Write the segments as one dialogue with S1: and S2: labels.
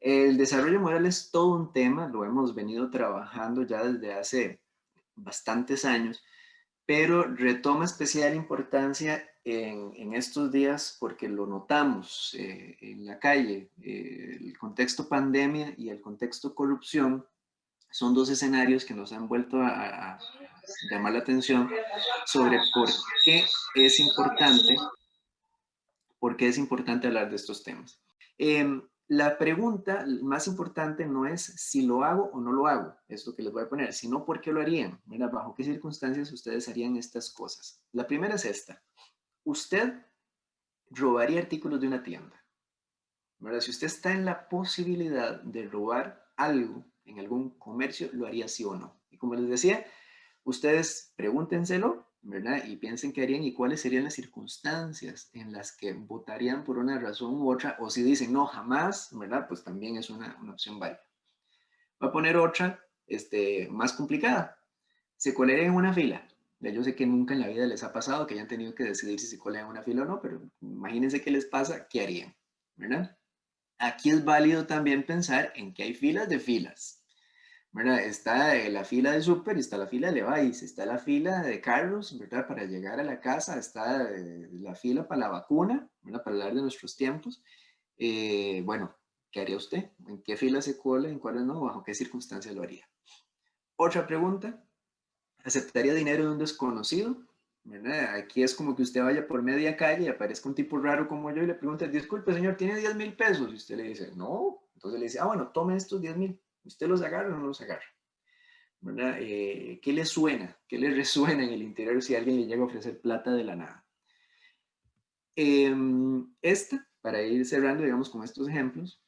S1: El desarrollo moral es todo un tema, lo hemos venido trabajando ya desde hace bastantes años, pero retoma especial importancia en estos días porque lo notamos en la calle. El contexto pandemia y el contexto corrupción son dos escenarios que nos han vuelto a llamar la atención sobre qué es importante, por qué es importante hablar de estos temas. La pregunta más importante no es si lo hago o no lo hago, es lo que les voy a poner, sino por qué lo harían. Mira, bajo qué circunstancias ustedes harían estas cosas. La primera es esta. Usted robaría artículos de una tienda. ¿Verdad? Si usted está en la posibilidad de robar algo en algún comercio, lo haría sí o no. Y como les decía, ustedes pregúntenselo, ¿verdad? Y piensen qué harían y cuáles serían las circunstancias en las que votarían por una razón u otra, o si dicen no, jamás, ¿verdad? Pues también es una opción válida. Voy a poner otra, más complicada. Se colarían en una fila. Yo sé que nunca en la vida les ha pasado que hayan tenido que decidir si se colan en una fila o no, pero imagínense qué les pasa, ¿qué harían? ¿Verdad? Aquí es válido también pensar en que hay filas de filas. ¿Verdad? Está la fila de súper y está la fila de Levi's, está la fila de carros, ¿verdad? Para llegar a la casa, está la fila para la vacuna, ¿verdad? Para hablar de nuestros tiempos. Bueno, ¿qué haría usted? ¿En qué fila se cola? ¿En cuáles no? ¿Bajo qué circunstancias lo haría? Otra pregunta, ¿aceptaría dinero de un desconocido? ¿Verdad? Aquí es como que usted vaya por media calle y aparezca un tipo raro como yo y le pregunta, disculpe señor, ¿tiene 10,000 pesos? Y usted le dice, no. Entonces le dice, ah, bueno, tome estos 10,000. ¿Usted los agarra o no los agarra? ¿Verdad? ¿Qué le suena? ¿Qué le resuena en el interior si alguien le llega a ofrecer plata de la nada? Para ir cerrando, digamos, con estos ejemplos,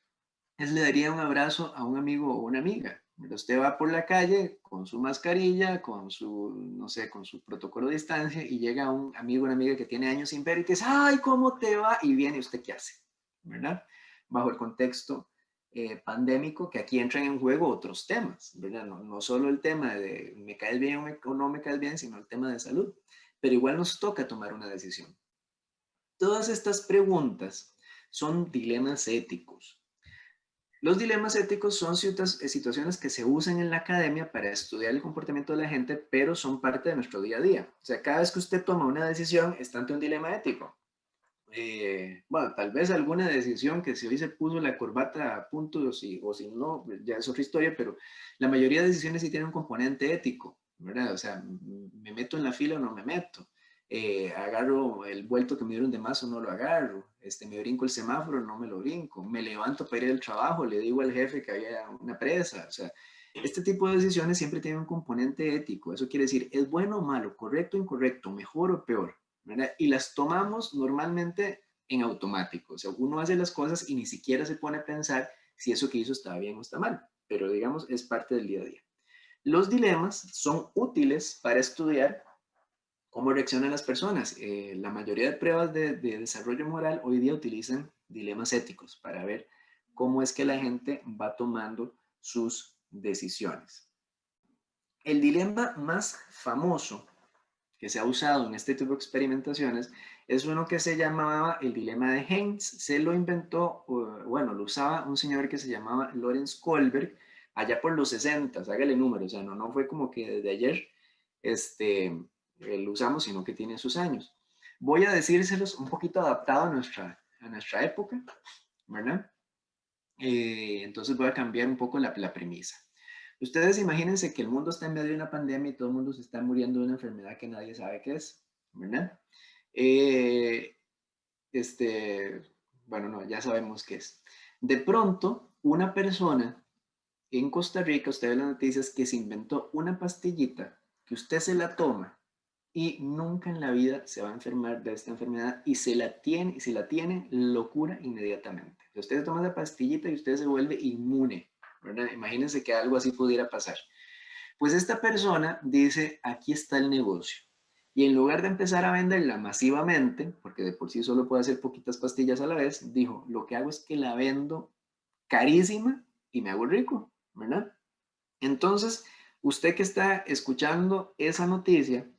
S1: es le daría un abrazo a un amigo o una amiga. Usted va por la calle con su mascarilla, con su, no sé, con su protocolo de distancia y llega un amigo o una amiga que tiene años sin ver y te dice, ay, ¿cómo te va? Y viene, ¿usted qué hace? ¿Verdad? Bajo el contexto pandémico, que aquí entran en juego otros temas, ¿verdad? No solo el tema de me caes bien o no me caes bien, sino el tema de salud. Pero igual nos toca tomar una decisión. Todas estas preguntas son dilemas éticos. Los dilemas éticos son situaciones que se usan en la academia para estudiar el comportamiento de la gente, pero son parte de nuestro día a día. O sea, cada vez que usted toma una decisión, está ante un dilema ético. Bueno, tal vez alguna decisión que si hoy se puso la corbata a punto o si no, ya es otra historia, pero la mayoría de decisiones sí tienen un componente ético, ¿verdad? O sea, me meto en la fila o no me meto. Agarro el vuelto que me dieron de más o no lo agarro. Me brinco el semáforo, no me lo brinco. Me levanto para ir al trabajo, le digo al jefe que había una presa. O sea, este tipo de decisiones siempre tienen un componente ético. Eso quiere decir, ¿es bueno o malo, correcto o incorrecto, mejor o peor? ¿Verdad? Y las tomamos normalmente en automático. O sea, uno hace las cosas y ni siquiera se pone a pensar si eso que hizo está bien o está mal. Pero digamos, es parte del día a día. Los dilemas son útiles para estudiar cómo reaccionan las personas. La mayoría de pruebas de desarrollo moral hoy día utilizan dilemas éticos para ver cómo es que la gente va tomando sus decisiones. El dilema más famoso que se ha usado en este tipo de experimentaciones es uno que se llamaba el dilema de Heinz. Se lo inventó, bueno, lo usaba un señor que se llamaba Lorenz Kohlberg allá por los 60, hágale número, o sea, no fue como que desde ayer lo usamos, sino que tiene sus años. Voy a decírselos un poquito adaptado a nuestra época, ¿verdad? Entonces voy a cambiar un poco la premisa. Ustedes imagínense que el mundo está en medio de una pandemia y todo el mundo se está muriendo de una enfermedad que nadie sabe qué es, ¿verdad? Eh, este, bueno, no, ya sabemos qué es. De pronto, una persona en Costa Rica, usted ve las noticias, que se inventó una pastillita que usted se la toma y nunca en la vida se va a enfermar de esta enfermedad y si la tiene, lo cura inmediatamente. Usted toma la pastillita y usted se vuelve inmune, ¿verdad? Imagínense que algo así pudiera pasar. Pues esta persona dice, aquí está el negocio. Y en lugar de empezar a venderla masivamente, porque de por sí solo puede hacer poquitas pastillas a la vez, dijo, lo que hago es que la vendo carísima y me hago rico, ¿verdad? Entonces, usted que está escuchando esa noticia,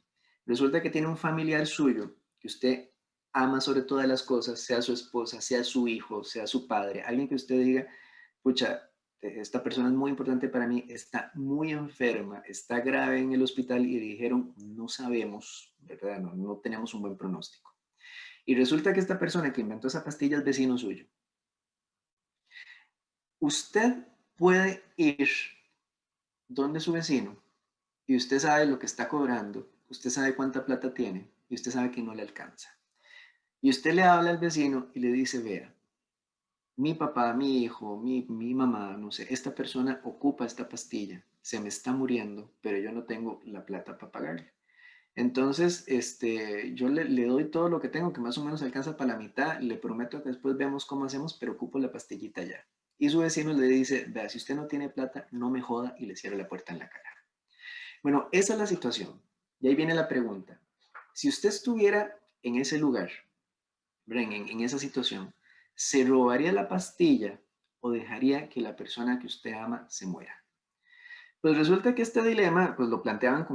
S1: resulta que tiene un familiar suyo que usted ama sobre todas las cosas, sea su esposa, sea su hijo, sea su padre, alguien que usted diga, pucha, esta persona es muy importante para mí, está muy enferma, está grave en el hospital y dijeron, no sabemos, ¿verdad? No tenemos un buen pronóstico. Y resulta que esta persona que inventó esa pastilla es vecino suyo. Usted puede ir donde su vecino y usted sabe lo que está cobrando, usted sabe cuánta plata tiene y usted sabe que no le alcanza. Y usted le habla al vecino y le dice, vea, mi papá, mi hijo, mi mamá, no sé, esta persona ocupa esta pastilla, se me está muriendo, pero yo no tengo la plata para pagarle. Entonces, yo le doy todo lo que tengo, que más o menos alcanza para la mitad, le prometo que después vemos cómo hacemos, pero ocupo la pastillita ya. Y su vecino le dice, vea, si usted no tiene plata, no me joda y le cierra la puerta en la cara. Bueno, esa es la situación. Y ahí viene la pregunta. Si usted estuviera en ese lugar, en esa situación, ¿se robaría la pastilla o dejaría que la persona que usted ama se muera? Pues resulta que este dilema, pues lo planteaban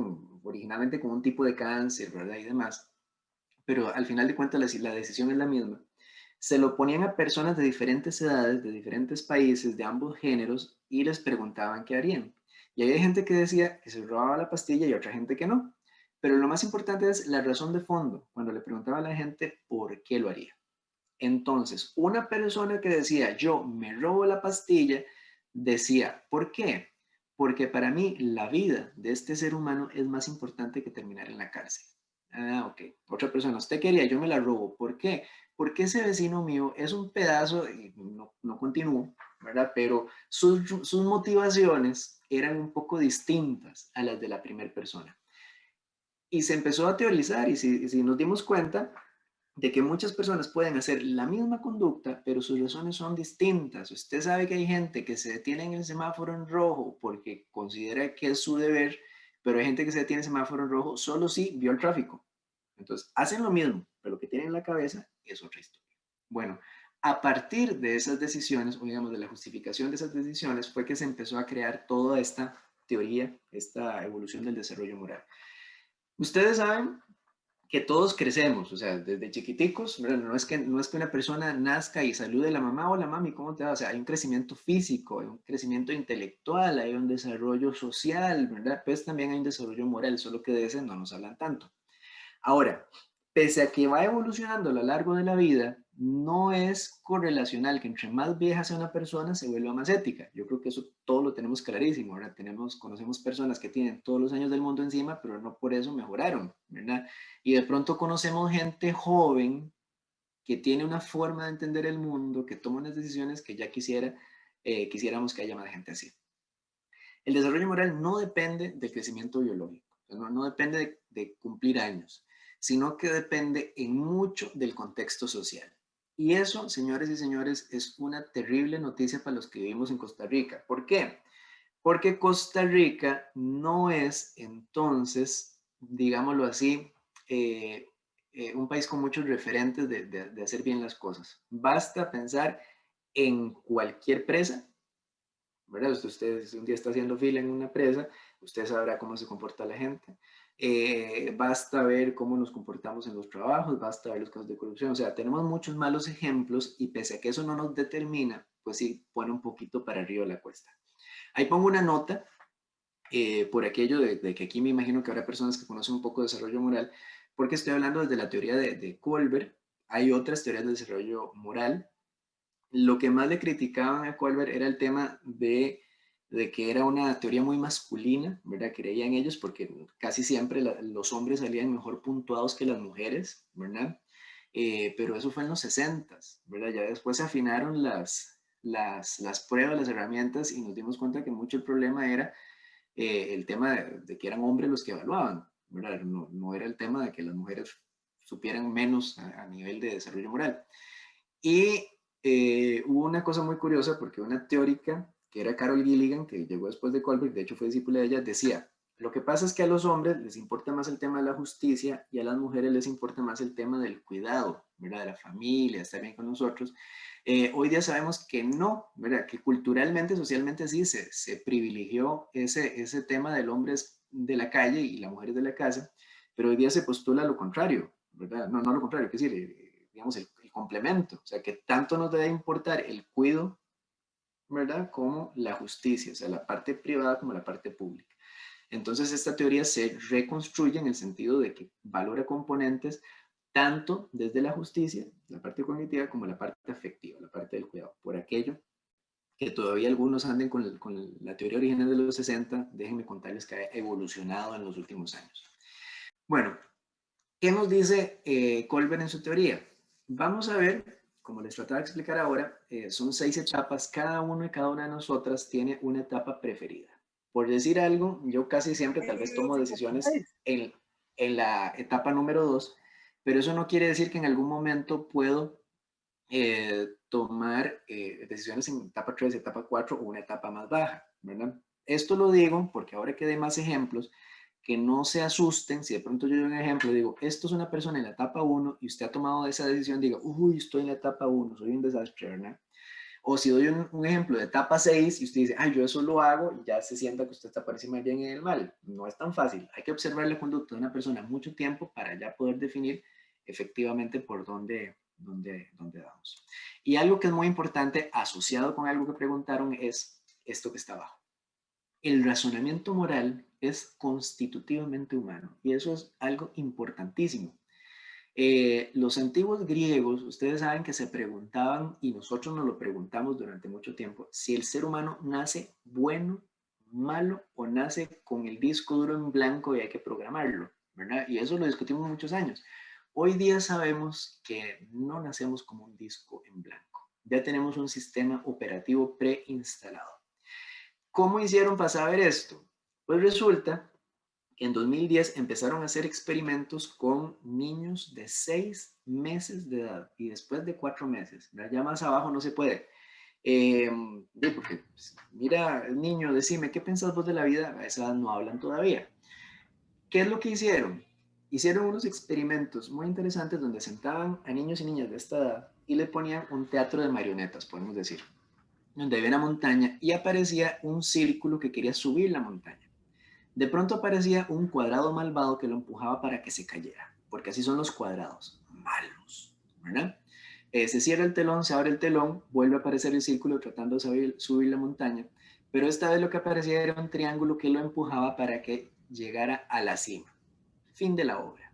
S1: originalmente como un tipo de cáncer, ¿verdad? Y demás, pero al final de cuentas la decisión es la misma. Se lo ponían a personas de diferentes edades, de diferentes países, de ambos géneros, y les preguntaban qué harían. Y hay gente que decía que se robaba la pastilla y otra gente que no. Pero lo más importante es la razón de fondo, cuando le preguntaba a la gente por qué lo haría. Entonces, una persona que decía, yo me robo la pastilla, decía, ¿por qué? Porque para mí la vida de este ser humano es más importante que terminar en la cárcel. Ah, ok. Otra persona, usted quería, yo me la robo. ¿Por qué? Porque ese vecino mío es un pedazo, y no continúo, ¿verdad? Pero sus motivaciones eran un poco distintas a las de la primera persona. Y se empezó a teorizar y si nos dimos cuenta, de que muchas personas pueden hacer la misma conducta, pero sus razones son distintas. Usted sabe que hay gente que se detiene en el semáforo en rojo porque considera que es su deber, pero hay gente que se detiene en el semáforo en rojo solo si vio el tráfico. Entonces, hacen lo mismo, pero lo que tienen en la cabeza es otra historia. Bueno, a partir de esas decisiones, o digamos de la justificación de esas decisiones, fue que se empezó a crear toda esta teoría, esta evolución del desarrollo moral. Ustedes saben que todos crecemos, o sea, desde chiquiticos, ¿verdad? No es que una persona nazca y salude a la mamá, hola mami, ¿cómo te va? O sea, hay un crecimiento físico, hay un crecimiento intelectual, hay un desarrollo social, ¿verdad? Pues también hay un desarrollo moral, solo que de ese no nos hablan tanto. Ahora, pese a que va evolucionando a lo largo de la vida, no es correlacional que entre más vieja sea una persona se vuelva más ética. Yo creo que eso todo lo tenemos clarísimo, ¿verdad? Conocemos personas que tienen todos los años del mundo encima, pero no por eso mejoraron, ¿verdad? Y de pronto conocemos gente joven que tiene una forma de entender el mundo, que toma unas decisiones que ya quisiéramos que haya más gente así. El desarrollo moral no depende del crecimiento biológico, no depende de cumplir años, sino que depende en mucho del contexto social. Y eso, señores y señores, es una terrible noticia para los que vivimos en Costa Rica. ¿Por qué? Porque Costa Rica no es entonces, digámoslo así, un país con muchos referentes de hacer bien las cosas. Basta pensar en cualquier presa, ¿verdad? Usted un día está haciendo fila en una presa, usted sabrá cómo se comporta la gente. Basta ver cómo nos comportamos en los trabajos, basta ver los casos de corrupción. O sea, tenemos muchos malos ejemplos y pese a que eso no nos determina, pues sí pone un poquito para arriba la cuesta. Ahí pongo una nota por aquello de que aquí me imagino que habrá personas que conocen un poco de desarrollo moral, porque estoy hablando desde la teoría de Colbert. Hay otras teorías de desarrollo moral. Lo que más le criticaban a Colbert era el tema de que era una teoría muy masculina, ¿verdad? Creían ellos porque casi siempre los hombres salían mejor puntuados que las mujeres, ¿verdad? Pero eso fue en los 60, ¿verdad? Ya después se afinaron las pruebas, las herramientas y nos dimos cuenta que mucho el problema era el tema de que eran hombres los que evaluaban, ¿verdad? No era el tema de que las mujeres supieran menos a nivel de desarrollo moral. Y hubo una cosa muy curiosa porque una teórica, que era Carol Gilligan, que llegó después de Colbert, de hecho fue discípula de ella, decía, lo que pasa es que a los hombres les importa más el tema de la justicia y a las mujeres les importa más el tema del cuidado, ¿verdad? De la familia, estar bien con nosotros. Hoy día sabemos que no, ¿verdad? Que culturalmente, socialmente sí se privilegió ese tema del hombre de la calle y la mujer de la casa, pero hoy día se postula lo contrario, ¿verdad? No lo contrario, que decir, digamos, el complemento, o sea, que tanto nos debe importar el cuidado ¿verdad? Como la justicia, o sea, la parte privada como la parte pública. Entonces, esta teoría se reconstruye en el sentido de que valora componentes tanto desde la justicia, la parte cognitiva, como la parte afectiva, la parte del cuidado. Por aquello que todavía algunos anden con la teoría original de los 60, déjenme contarles que ha evolucionado en los últimos años. Bueno, ¿qué nos dice Kolber en su teoría? Vamos a ver, como les trataba de explicar ahora, son 6 etapas, cada uno y cada una de nosotras tiene una etapa preferida. Por decir algo, yo casi siempre tal vez tomo decisiones en la etapa número 2, pero eso no quiere decir que en algún momento puedo tomar decisiones en etapa 3, etapa 4 o una etapa más baja, ¿verdad? Esto lo digo porque ahora que dé más ejemplos, que no se asusten si de pronto yo doy un ejemplo, digo, esto es una persona en la etapa 1 y usted ha tomado esa decisión, diga, uy, estoy en la etapa 1, soy un desastre, ¿verdad? O si doy un ejemplo de etapa 6 y usted dice, ay, yo eso lo hago, y ya se sienta que usted está por encima del bien y del mal. No es tan fácil. Hay que observar la conducta de una persona mucho tiempo para ya poder definir efectivamente por dónde damos. Y algo que es muy importante, asociado con algo que preguntaron, es esto que está abajo. El razonamiento moral es constitutivamente humano y eso es algo importantísimo. Los antiguos griegos, ustedes saben que se preguntaban, y nosotros nos lo preguntamos durante mucho tiempo, si el ser humano nace bueno, malo o nace con el disco duro en blanco y hay que programarlo, ¿verdad? Y eso lo discutimos muchos años. Hoy día sabemos que no nacemos como un disco en blanco. Ya tenemos un sistema operativo preinstalado. ¿Cómo hicieron para saber esto? Pues resulta que en 2010 empezaron a hacer experimentos con niños de 6 meses de edad y después de 4 meses. Ya más abajo no se puede. Porque, pues, mira, niño, decime, ¿qué pensás vos de la vida? A esa edad no hablan todavía. ¿Qué es lo que hicieron? Hicieron unos experimentos muy interesantes donde sentaban a niños y niñas de esta edad y le ponían un teatro de marionetas, podemos decir, donde había una montaña y aparecía un círculo que quería subir la montaña. De pronto aparecía un cuadrado malvado que lo empujaba para que se cayera, porque así son los cuadrados, malos, ¿verdad? Se cierra el telón, se abre el telón, vuelve a aparecer el círculo tratando de subir la montaña, pero esta vez lo que aparecía era un triángulo que lo empujaba para que llegara a la cima. Fin de la obra.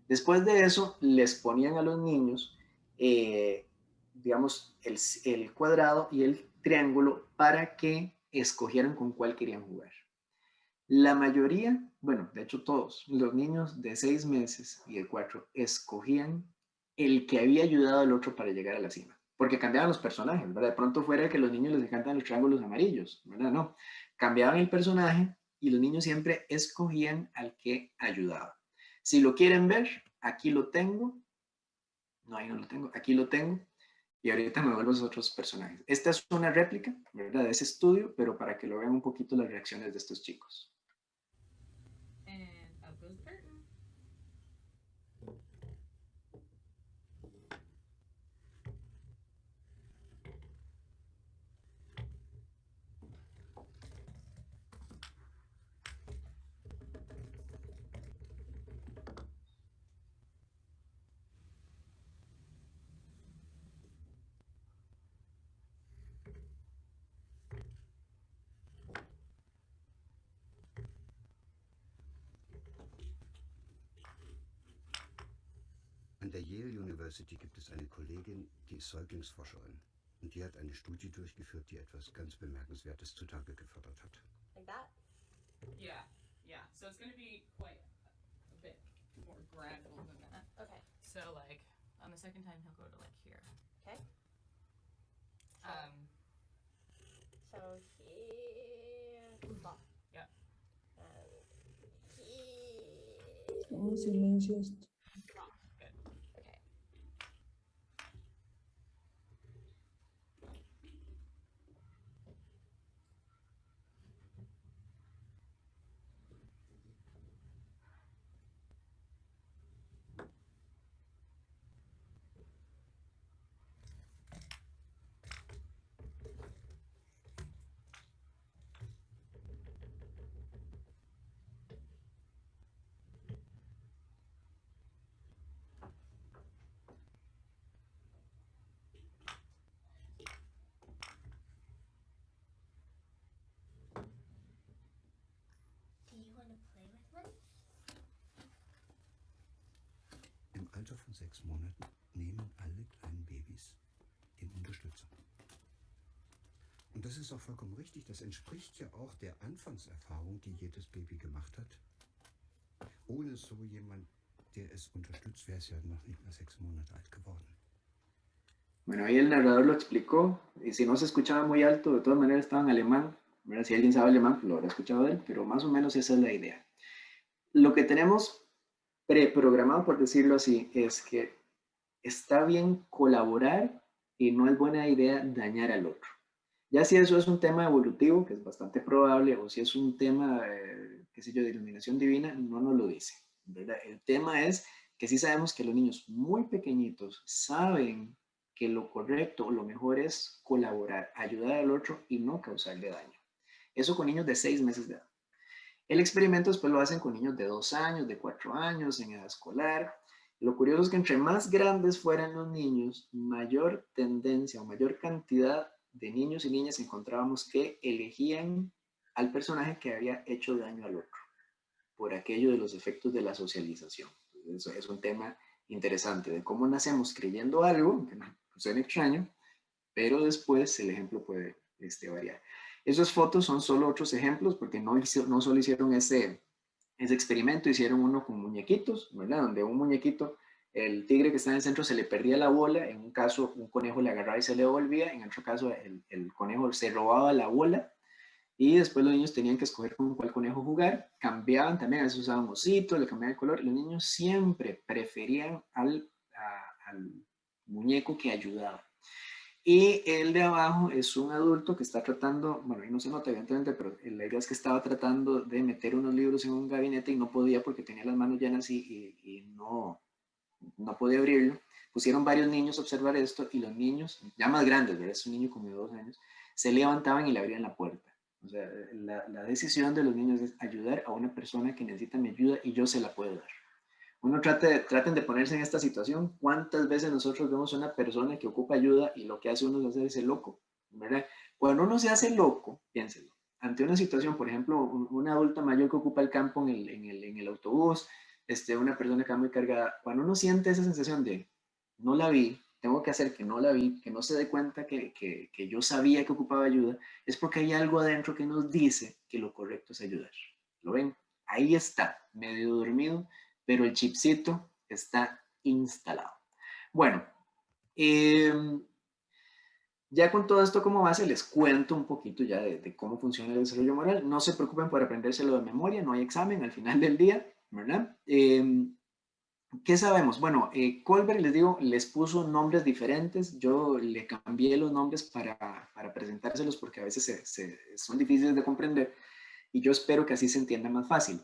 S1: Después de eso, les ponían a los niños, eh, digamos, el cuadrado y el triángulo para que escogieran con cuál querían jugar. La mayoría, bueno, de hecho todos, los niños de 6 meses y de 4 escogían el que había ayudado al otro para llegar a la cima, porque cambiaban los personajes, ¿verdad? De pronto fuera que los niños les encantan los triángulos amarillos, ¿verdad? No, cambiaban el personaje y los niños siempre escogían al que ayudaba. Si lo quieren ver, aquí lo tengo, no, ahí no lo tengo, aquí lo tengo, y ahorita me vuelvo a los otros personajes. Esta es una réplica, ¿verdad? De ese estudio, pero para que lo vean un poquito las reacciones de estos chicos.
S2: And up goes the curtain.
S3: An der Yale University gibt es eine Kollegin, die ist Säuglingsforscherin. Und die hat eine Studie durchgeführt, die etwas ganz Bemerkenswertes zutage gefördert hat.
S2: Like that? Yeah, yeah. So it's going to be quite a bit more gradual than that. Okay. So, like, on the second time, he'll go to, like, here.
S4: Okay. So here. Stop.
S2: Yeah.
S4: Here.
S5: Oh, silencios.
S2: Good.
S4: Okay.
S3: 6 Monaten nehmen alle kleinen Babys in Unterstützung. Und das ist auch vollkommen richtig. Das entspricht ja auch der Anfangserfahrung, die jedes Baby gemacht hat. Ohne so jemand, der es unterstützt, wäre es ja noch nicht mal 6 Monate alt geworden.
S1: Bueno, ahí el narrador lo explicó, y si no se escuchaba muy alto, de todas maneras estaba en alemán. ¿Verdad? Si alguien sabe alemán, pues lo habrá escuchado él, pero más o menos esa es la idea. Lo que tenemos preprogramado, por decirlo así, es que está bien colaborar y no es buena idea dañar al otro. Ya si eso es un tema evolutivo, que es bastante probable, o si es un tema, qué sé yo, de iluminación divina, no nos lo dice, ¿verdad? El tema es que sí sabemos que los niños muy pequeñitos saben que lo correcto o lo mejor es colaborar, ayudar al otro y no causarle daño. Eso con niños de 6 meses de edad. El experimento después lo hacen con niños de 2 años, de 4 años, en edad escolar. Lo curioso es que entre más grandes fueran los niños, mayor tendencia o mayor cantidad de niños y niñas encontrábamos que elegían al personaje que había hecho daño al otro, por aquello de los efectos de la socialización. Eso es un tema interesante, de cómo nacemos creyendo algo, que suena extraño, pero después el ejemplo puede variar. Esas fotos son solo otros ejemplos, porque no solo hicieron ese experimento, hicieron uno con muñequitos, ¿verdad? Donde un muñequito, el tigre que está en el centro se le perdía la bola, en un caso un conejo le agarraba y se le devolvía, en otro caso el conejo se robaba la bola, y después los niños tenían que escoger con cuál conejo jugar, cambiaban también, a veces usaban osito, le cambiaban el color, y los niños siempre preferían al muñeco que ayudaba. Y el de abajo es un adulto que está tratando, bueno, ahí no se nota evidentemente, pero la idea es que estaba tratando de meter unos libros en un gabinete y no podía porque tenía las manos llenas y no podía abrirlo. Pusieron varios niños a observar esto y los niños, ya más grandes, ¿verdad? Es un niño como de 2 años, se levantaban y le abrían la puerta. O sea, la decisión de los niños es ayudar a una persona que necesita mi ayuda y yo se la puedo dar. Uno traten de ponerse en esta situación. ¿Cuántas veces nosotros vemos a una persona que ocupa ayuda y lo que hace uno es hacerse loco? ¿Verdad? Cuando uno se hace loco, piénselo, ante una situación, por ejemplo, una adulta mayor que ocupa el campo en el autobús, una persona que va muy cargada, cuando uno siente esa sensación de no la vi, tengo que hacer que no la vi, que no se dé cuenta que yo sabía que ocupaba ayuda, es porque hay algo adentro que nos dice que lo correcto es ayudar. ¿Lo ven? Ahí está, medio dormido, pero el chipcito está instalado. Bueno, ya con todo esto como base les cuento un poquito ya de cómo funciona el desarrollo moral. No se preocupen por aprendérselo de memoria, no hay examen al final del día, ¿verdad? ¿Qué sabemos? Bueno, Kohlberg, les digo, les puso nombres diferentes. Yo le cambié los nombres para presentárselos porque a veces son difíciles de comprender y yo espero que así se entienda más fácil.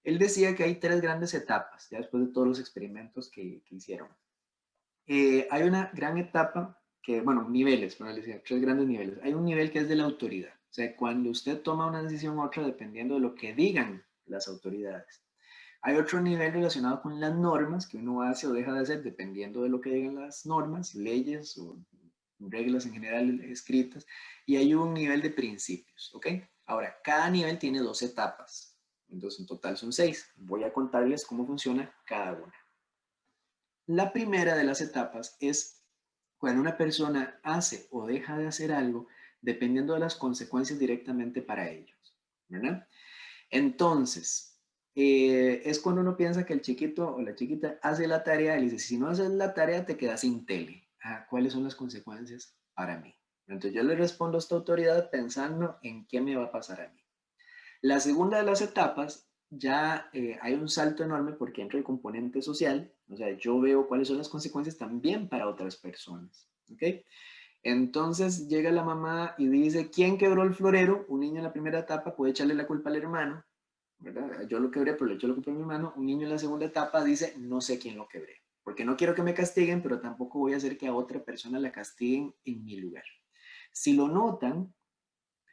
S1: Él decía que hay 3 grandes etapas, ya después de todos los experimentos que hicieron. Hay una gran etapa que, bueno, niveles, bueno, él decía 3 grandes niveles. Hay un nivel que es de la autoridad, o sea, cuando usted toma una decisión u otra dependiendo de lo que digan las autoridades. Hay otro nivel relacionado con las normas que uno hace o deja de hacer dependiendo de lo que digan las normas, leyes o reglas en general escritas. Y hay un nivel de principios, ¿ok? Ahora, cada nivel tiene 2 etapas. Entonces, en total son 6. Voy a contarles cómo funciona cada una. La primera de las etapas es cuando una persona hace o deja de hacer algo dependiendo de las consecuencias directamente para ellos, ¿verdad? Entonces, es cuando uno piensa que el chiquito o la chiquita hace la tarea y le dice, si no haces la tarea te quedas sin tele. ¿Cuáles son las consecuencias para mí? Entonces yo le respondo a esta autoridad pensando en qué me va a pasar a mí. La segunda de las etapas ya hay un salto enorme porque entra el componente social, o sea, yo veo cuáles son las consecuencias también para otras personas, ¿ok? Entonces llega la mamá y dice, ¿quién quebró el florero? Un niño en la primera etapa puede echarle la culpa al hermano, ¿verdad? Yo lo quebré, pero le echo la culpa a mi hermano. Un niño en la segunda etapa dice, no sé quién lo quebré, porque no quiero que me castiguen, pero tampoco voy a hacer que a otra persona la castiguen en mi lugar. Si lo notan,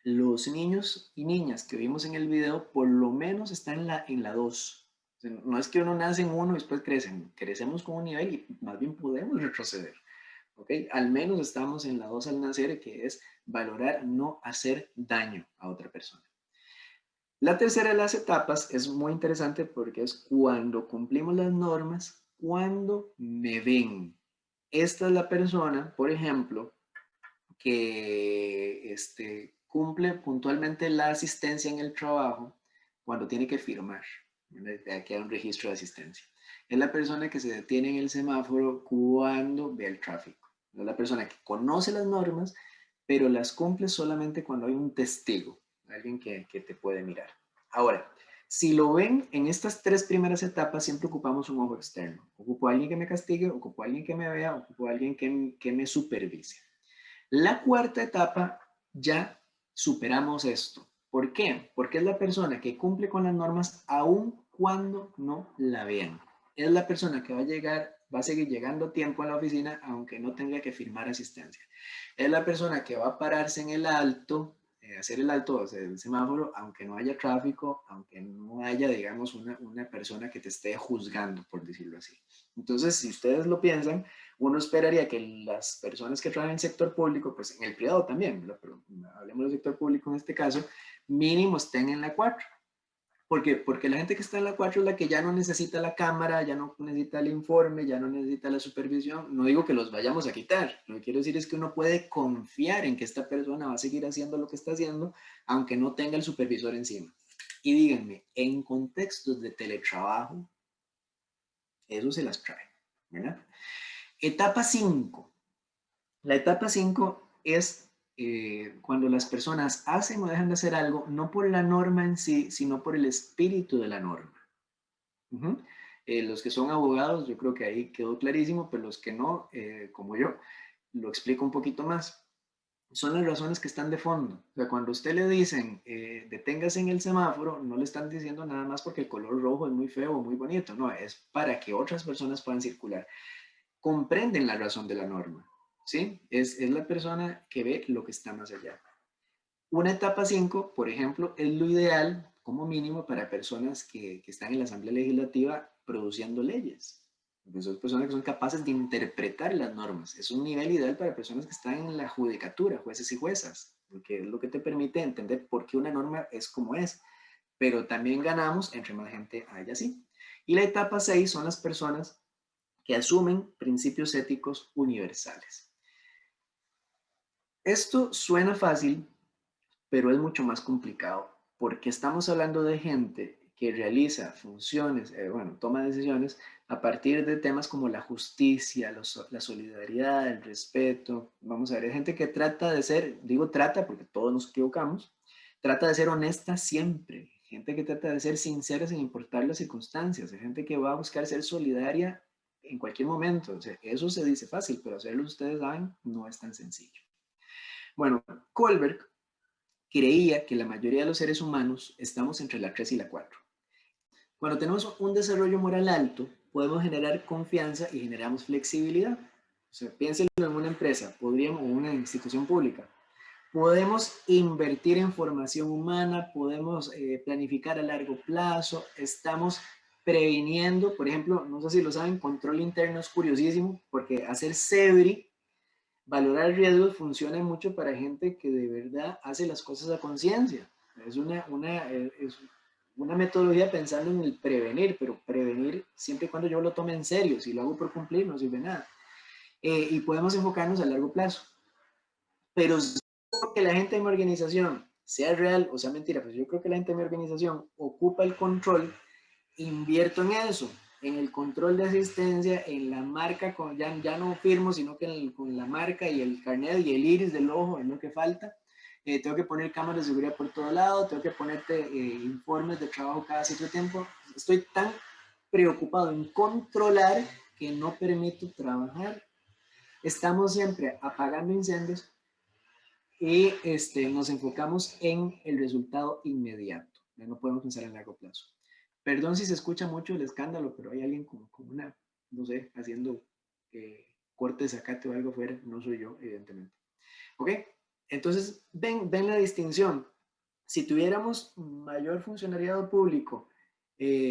S1: los niños y niñas que vimos en el video por lo menos están en la 2. O sea, no es que uno nace en 1 y después crecemos con un nivel y más bien podemos retroceder. ¿Okay? Al menos estamos en la 2 al nacer, que es valorar no hacer daño a otra persona. La tercera de las etapas es muy interesante porque es cuando cumplimos las normas, cuando me ven. Esta es la persona, por ejemplo, que cumple puntualmente la asistencia en el trabajo cuando tiene que firmar. Aquí hay un registro de asistencia. Es la persona que se detiene en el semáforo cuando ve el tráfico. Es la persona que conoce las normas, pero las cumple solamente cuando hay un testigo, alguien que te puede mirar. Ahora, si lo ven en estas tres primeras etapas, siempre ocupamos un ojo externo. Ocupo a alguien que me castigue, ocupo a alguien que me vea, ocupo a alguien que me supervise. La cuarta etapa ya superamos esto. ¿Por qué? Porque es la persona que cumple con las normas aun cuando no la vean. Es la persona que va a seguir llegando a tiempo a la oficina aunque no tenga que firmar asistencia. Es la persona que va a pararse en el alto, hacer el alto, hacer el semáforo, aunque no haya tráfico, aunque no haya, digamos, una persona que te esté juzgando, por decirlo así. Entonces, si ustedes lo piensan, uno esperaría que las personas que trabajan en el sector público, pues en el privado también, ¿verdad? Pero hablemos del sector público en este caso, mínimo estén en la 4. ¿Por qué? Porque la gente que está en la 4 es la que ya no necesita la cámara, ya no necesita el informe, ya no necesita la supervisión. No digo que los vayamos a quitar. Lo que quiero decir es que uno puede confiar en que esta persona va a seguir haciendo lo que está haciendo, aunque no tenga el supervisor encima. Y díganme, en contextos de teletrabajo, eso se las trae, ¿verdad? Etapa 5. La etapa 5 es cuando las personas hacen o dejan de hacer algo, no por la norma en sí, sino por el espíritu de la norma. Los que son abogados, yo creo que ahí quedó clarísimo, pero los que no, como yo, lo explico un poquito más. Son las razones que están de fondo. O sea, cuando a usted le dicen deténgase en el semáforo, no le están diciendo nada más porque el color rojo es muy feo o muy bonito, no, es para que otras personas puedan circular. Comprenden la razón de la norma, ¿sí? Es la persona que ve lo que está más allá. Una etapa 5, por ejemplo, es lo ideal como mínimo para personas que están en la Asamblea Legislativa produciendo leyes. Porque son personas que son capaces de interpretar las normas. Es un nivel ideal para personas que están en la judicatura, jueces y juezas, porque es lo que te permite entender por qué una norma es como es. Pero también ganamos entre más gente haya así. Y la etapa 6 son las personas que asumen principios éticos universales. Esto suena fácil, pero es mucho más complicado porque estamos hablando de gente que realiza funciones, toma decisiones a partir de temas como la justicia, la solidaridad, el respeto. Vamos a ver, hay gente que trata de ser, digo trata porque todos nos equivocamos, trata de ser honesta siempre, gente que trata de ser sincera sin importar las circunstancias, hay gente que va a buscar ser solidaria en cualquier momento. O sea, eso se dice fácil, pero hacerlo, ustedes saben, no es tan sencillo. Bueno, Kohlberg creía que la mayoría de los seres humanos estamos entre la 3 y la 4. Cuando tenemos un desarrollo moral alto, podemos generar confianza y generamos flexibilidad. O sea, piénsenlo en una empresa, podríamos, o una institución pública. Podemos invertir en formación humana, podemos planificar a largo plazo, estamos previniendo, por ejemplo, no sé si lo saben, control interno es curiosísimo, porque hacer SEBRI, valorar riesgos, funciona mucho para gente que de verdad hace las cosas a conciencia. Es una metodología pensando en el prevenir, pero prevenir siempre y cuando yo lo tome en serio. Si lo hago por cumplir, no sirve nada. Y podemos enfocarnos a largo plazo. Pero si creo que la gente de mi organización, sea real o sea mentira, pues yo creo que la gente de mi organización ocupa el control, invierto en eso, en el control de asistencia, en la marca, ya no firmo, sino que con la marca y el carnet y el iris del ojo es lo que falta. Tengo que poner cámaras de seguridad por todo lado, tengo que ponerte informes de trabajo cada cierto tiempo. Estoy tan preocupado en controlar que no permito trabajar. Estamos siempre apagando incendios y nos enfocamos en el resultado inmediato. No podemos pensar en largo plazo. Perdón si se escucha mucho el escándalo, pero hay alguien como una, no sé, haciendo corte de zacate o algo afuera. No soy yo, evidentemente. ¿Ok? Entonces, ven la distinción. Si tuviéramos mayor funcionariado público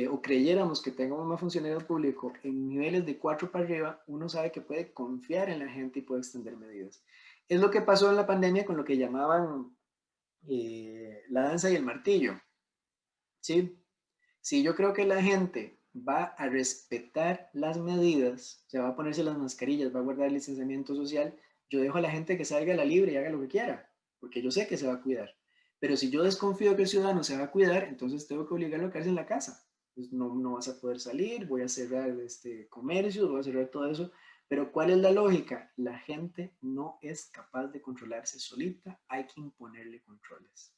S1: o creyéramos que tengamos más funcionariado público en niveles de 4 para arriba, uno sabe que puede confiar en la gente y puede extender medidas. Es lo que pasó en la pandemia con lo que llamaban la danza y el martillo. ¿Sí? Si yo creo que la gente va a respetar las medidas, o sea, va a ponerse las mascarillas, va a guardar el distanciamiento social, yo dejo a la gente que salga a la libre y haga lo que quiera, porque yo sé que se va a cuidar. Pero si yo desconfío que el ciudadano se va a cuidar, entonces tengo que obligarlo a quedarse en la casa. Pues no vas a poder salir, voy a cerrar comercios, voy a cerrar todo eso. Pero ¿cuál es la lógica? La gente no es capaz de controlarse solita, hay que imponerle controles.